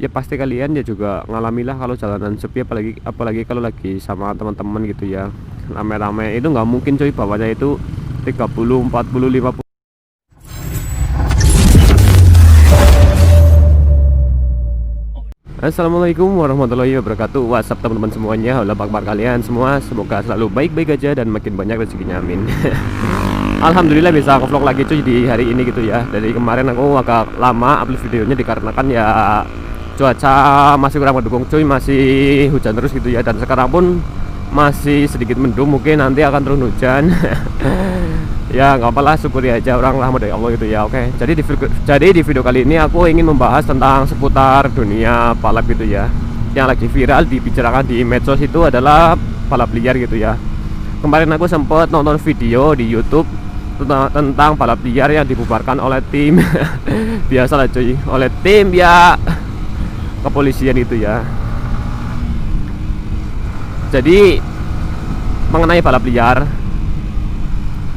ya pasti kalian ya juga ngalamilah kalau jalanan sepi, apalagi apalagi kalau lagi sama teman-teman gitu ya, rame-rame itu nggak mungkin cuy bawahnya itu 30, 40, 50. Assalamualaikum warahmatullahi wabarakatuh. WhatsApp teman-teman semuanya, halo kabar kalian semua, semoga selalu baik-baik aja dan makin banyak rezekinya, amin. Alhamdulillah bisa vlog lagi cuy di hari ini gitu ya. Dari kemarin aku agak lama upload videonya dikarenakan ya cuaca masih kurang mendukung cuy, masih hujan terus gitu ya. Dan sekarang pun masih sedikit mendung, mungkin nanti akan turun hujan. Ya nggak apalah, syukuri aja, orang rahmat dari Allah gitu ya. Oke, jadi di video kali ini aku ingin membahas tentang seputar dunia balap gitu ya. Yang lagi viral dibicarakan di medsos itu adalah balap liar gitu ya. Kemarin aku sempat nonton video di YouTube tentang balap liar yang dibubarkan oleh tim biasalah cuy, oleh tim ya kepolisian itu ya. Jadi mengenai balap liar,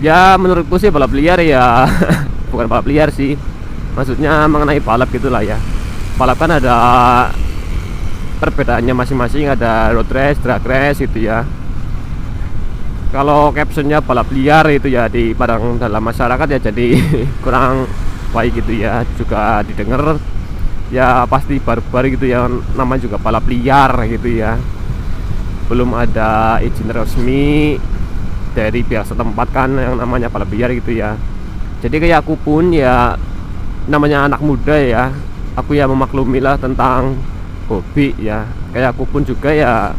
ya menurutku sih balap liar ya bukan balap liar sih, maksudnya mengenai balap gitulah ya. Balap kan ada perbedaannya masing-masing, ada road race, drag race gitu ya. Kalau captionnya balap liar itu ya dipandang dalam masyarakat ya jadi kurang baik gitu ya, juga didengar ya pasti barbar gitu ya, namanya juga balap liar gitu ya, belum ada izin resmi dari pihak setempat kan yang namanya balap liar gitu ya. Jadi kayak aku pun ya namanya anak muda ya, aku ya memaklumi lah tentang hobi ya. Kayak aku pun juga ya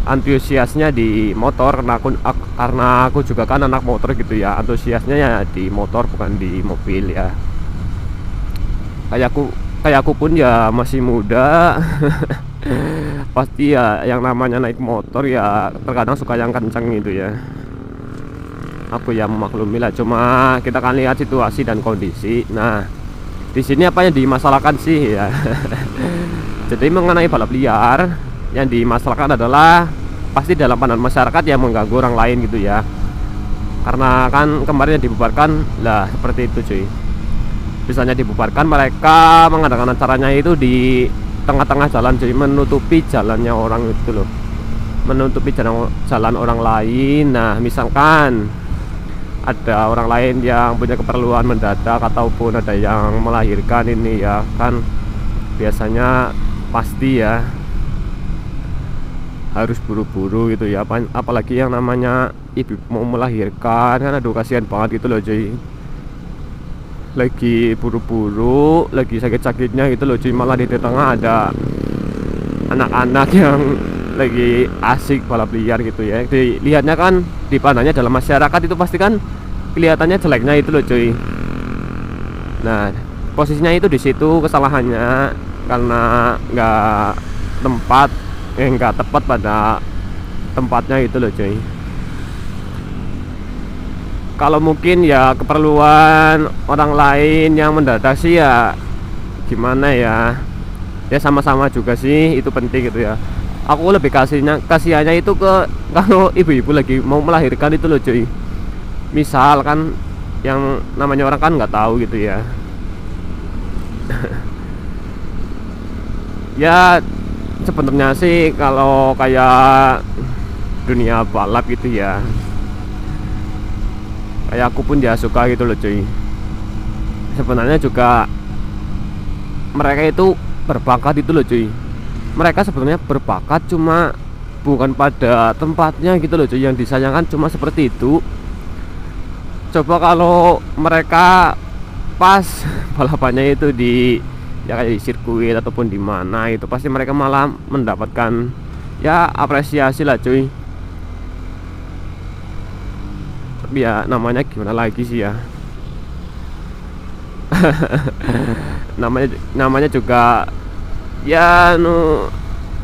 antusiasnya di motor, karena aku juga kan anak motor gitu ya, antusiasnya ya di motor bukan di mobil ya. Kayak aku pun ya masih muda. Pasti ya yang namanya naik motor ya terkadang suka yang kencang gitu ya. Aku ya memaklumi lah, cuma kita kan lihat situasi dan kondisi. Nah, di sini apa yang dimasalahkan sih ya? Jadi mengenai balap liar, yang dimasalahkan adalah pasti dalam pandangan masyarakat yang mengganggu orang lain gitu ya. Karena kan kemarin yang dibubarkan lah seperti itu cuy. Misalnya dibubarkan, mereka mengadakan acaranya itu di tengah-tengah jalan cuy, menutupi jalannya orang itu loh, menutupi jalan orang lain. Nah misalkan ada orang lain yang punya keperluan mendadak ataupun ada yang melahirkan ini ya kan, biasanya pasti ya harus buru-buru gitu ya, apalagi yang namanya ibu mau melahirkan kan, aduh kasihan banget gitu loh cuy, lagi buru-buru, lagi sakit-sakitnya gitu loh cuy, malah di tengah ada anak-anak yang lagi asik balap liar gitu ya. Dilihatnya kan, dipandangnya dalam masyarakat itu pasti kan kelihatannya jeleknya itu loh cuy. Nah posisinya itu di situ kesalahannya, karena nggak tepat pada tempatnya itu loh cuy. Kalau mungkin ya keperluan orang lain yang mendadak sih ya gimana ya, ya sama-sama juga sih itu penting gitu ya. Aku lebih kasihannya itu ke kalau ibu-ibu lagi mau melahirkan itu loh cuy. Misal kan yang namanya orang kan nggak tahu gitu ya. Ya sebenarnya sih kalau kayak dunia balap gitu ya, kayak aku pun ya suka gitu loh cuy. Sebenarnya juga mereka itu berbakat itu loh cuy. Mereka sebenarnya berbakat, cuma bukan pada tempatnya gitu loh cuy. Yang disayangkan cuma seperti itu. Coba kalau mereka pas balapannya itu di ya kayak di sirkuit ataupun di mana, itu pasti mereka malah mendapatkan ya apresiasi lah cuy. Tapi ya namanya gimana lagi sih ya. namanya juga ya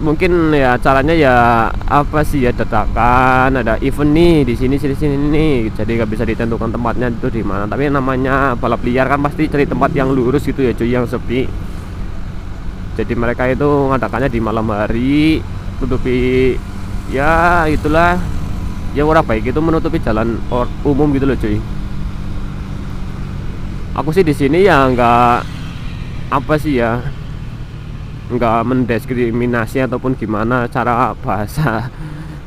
mungkin ya caranya ya apa sih ya, dadakan ada event nih di sini nih, jadi nggak bisa ditentukan tempatnya itu di mana. Tapi namanya balap liar kan pasti cari tempat yang lurus gitu ya cuy, yang sepi. Jadi mereka itu ngadakannya di malam hari, tutupi ya itulah ya, orang baik itu menutupi jalan umum gitu loh cuy. Aku sih di sini ya nggak apa sih ya, nggak mendiskriminasi ataupun gimana cara bahasa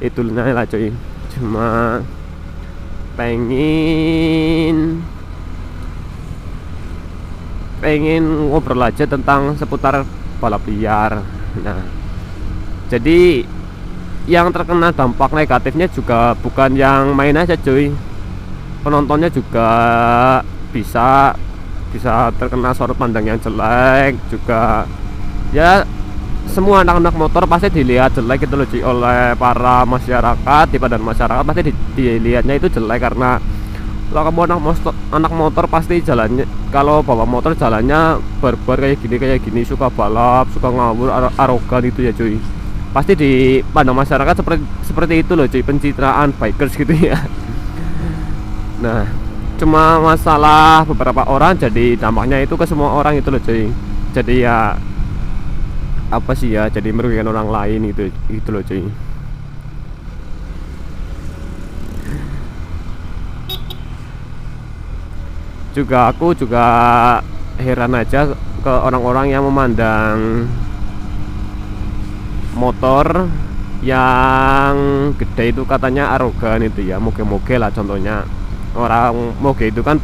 itu lah cuy, cuma pengen ngobrol aja tentang seputar balap liar. Nah, jadi yang terkena dampak negatifnya juga bukan yang main aja cuy, penontonnya juga bisa bisa terkena sorot pandang yang jelek juga ya. Semua anak-anak motor pasti dilihat jelek gitu loh cuy, oleh para masyarakat. Di badan masyarakat pasti dilihatnya itu jelek, karena kalau kamu anak motor pasti jalannya, kalau bawa motor jalannya barbar kayak gini, suka balap, suka ngawur, arogan itu ya cuy. Pasti di pandang masyarakat seperti itu loh cuy, pencitraan bikers gitu ya. Nah, cuma masalah beberapa orang, jadi dampaknya itu ke semua orang itu loh cuy. Jadi ya apa sih ya, jadi merugikan orang lain itu loh cuy. Aku juga heran aja ke orang-orang yang memandang motor yang gede itu katanya arogan itu ya. Moge-moge lah contohnya, orang moge itu kan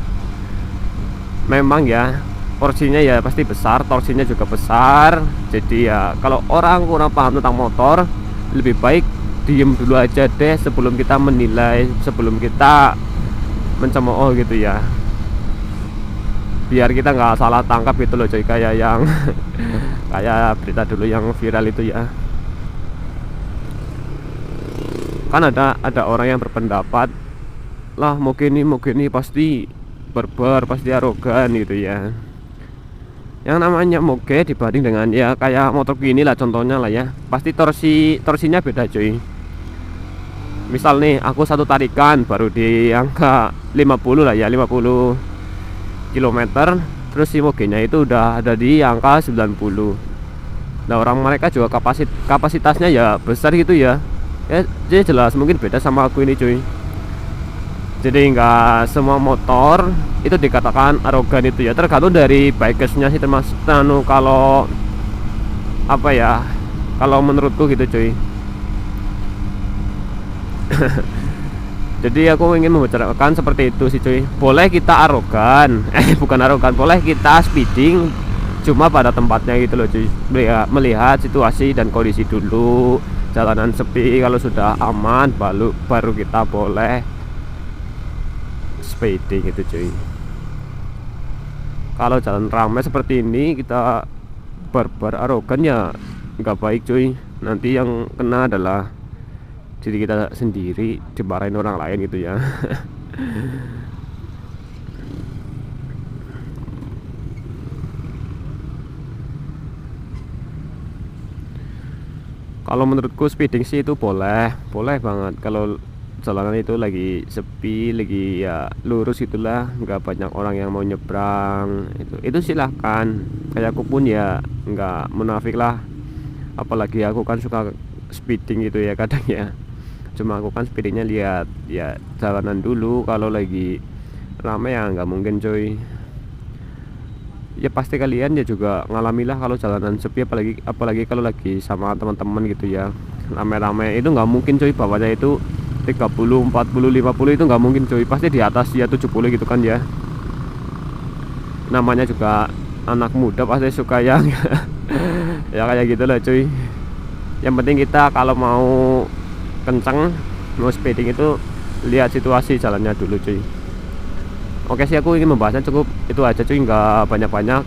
memang ya porsinya ya pasti besar, torsinya juga besar. Jadi ya kalau orang kurang paham tentang motor, lebih baik diem dulu aja deh sebelum kita menilai, sebelum kita mencemooh gitu ya, biar kita nggak salah tangkap gitu loh cuy, kayak yang kayak berita dulu yang viral itu ya. Kan ada orang yang berpendapat lah moge ini pasti barbar, pasti arogan gitu ya. Yang namanya moge dibanding dengan ya kayak motor gini lah contohnya lah ya, pasti torsinya beda cuy. Misal nih aku satu tarikan baru di angka 50 lah ya, 50 kilometer, terus si mogenya itu udah ada di angka 90. Nah orang mereka juga kapasitasnya ya besar gitu ya. Jadi jelas mungkin beda sama aku ini cuy. Jadi nggak semua motor itu dikatakan arogan itu ya, tergantung dari bikersnya sih, termasuk kalau apa ya, kalau menurutku gitu cuy. Jadi aku ingin membicarakan seperti itu sih cuy. Boleh kita arogan, bukan arogan, boleh kita speeding, cuma pada tempatnya gitu loh cuy. Melihat situasi dan kondisi dulu, jalanan sepi, kalau sudah aman baru kita boleh speeding gitu cuy. Kalau jalan ramai seperti ini kita barbar arogan ya nggak baik cuy. Nanti yang kena adalah diri kita sendiri, dimarahin orang lain gitu ya. Kalau menurutku speeding sih itu boleh banget kalau jalanan itu lagi sepi, lagi ya lurus itulah, nggak banyak orang yang mau nyebrang, itu silahkan. Kayak aku pun ya nggak munafik lah, apalagi aku kan suka speeding gitu ya kadang ya. Cuma aku kan speedingnya lihat ya jalanan dulu, kalau lagi rame ya nggak mungkin cuy. Ya pasti kalian ya juga ngalamilah kalau jalanan sepi, apalagi kalau lagi sama teman-teman gitu ya, rame-rame itu nggak mungkin cuy, bawahnya itu 30, 40, 50 itu nggak mungkin cuy, pasti di atas ya 70 gitu kan ya. Namanya juga anak muda pasti suka yang ya kayak gitu lah cuy. Yang penting kita kalau mau kenceng, mau speeding itu lihat situasi jalannya dulu cuy. Oke sih, aku ingin membahasnya cukup itu aja cuy, nggak banyak-banyak.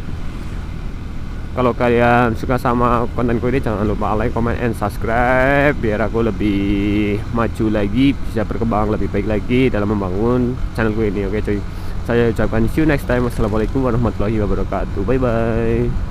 Kalau kalian suka sama kontenku ini, jangan lupa like, comment, and subscribe biar aku lebih maju lagi, bisa berkembang lebih baik lagi dalam membangun channelku ini. Oke cuy, saya ucapkan see you next time. Wassalamualaikum warahmatullahi wabarakatuh. Bye bye.